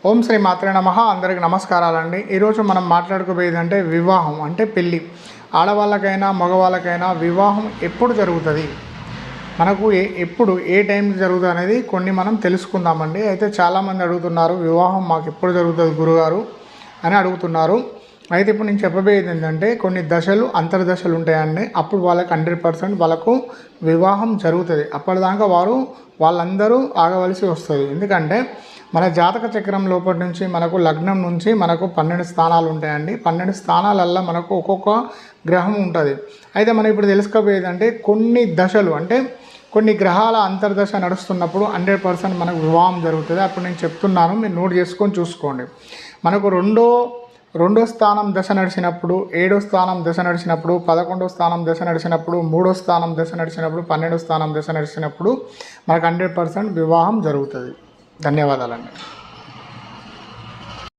ఓం శ్రీ మాత్రే నమః. అందరికి నమస్కారాలండి. ఈరోజు మనం మాట్లాడుకోబోయేది అంటే వివాహం అంటే పెళ్ళి. ఆడవాళ్ళకైనా మగవాళ్ళకైనా వివాహం ఎప్పుడు జరుగుతుంది, మనకు ఎప్పుడు ఏ టైంకి జరుగుతుంది అనేది కొన్ని మనం తెలుసుకుందామండి. అయితే చాలామంది అడుగుతున్నారు, వివాహం మాకు ఎప్పుడు జరుగుతుంది గురుగారు అని అడుగుతున్నారు. అయితే ఇప్పుడు నేను చెప్పబోయేది ఏంటంటే కొన్ని దశలు అంతర్దశలు ఉంటాయండి. అప్పుడు వాళ్ళకి 100% వాళ్ళకు వివాహం జరుగుతుంది. అప్పటిదాకా వాళ్ళందరూ ఆగవలసి వస్తుంది. ఎందుకంటే మన జాతక చక్రం లోపటి నుంచి మనకు లగ్నం నుంచి మనకు 12 స్థానాలు ఉంటాయండి. 12 స్థానాలల్లో మనకు ఒక్కొక్క గ్రహం ఉంటుంది. అయితే మనం ఇప్పుడు తెలుసుకోబోయేదంటే కొన్ని దశలు అంటే కొన్ని గ్రహాల అంతర్దశ నడుస్తున్నప్పుడు 100% మనకు వివాహం జరుగుతుంది. అప్పుడు నేను చెప్తున్నాను, మీరు నోట్ చేసుకొని చూసుకోండి. మనకు రెండో స్థానం దశ నడిచినప్పుడు, 7వ స్థానం దశ నడిచినప్పుడు, 11వ స్థానం దశ నడిచినప్పుడు, 3వ స్థానం దశ నడిచినప్పుడు, 12వ స్థానం దశ నడిచినప్పుడు మనకు 100% వివాహం జరుగుతుంది. ధన్యవాదాలండి.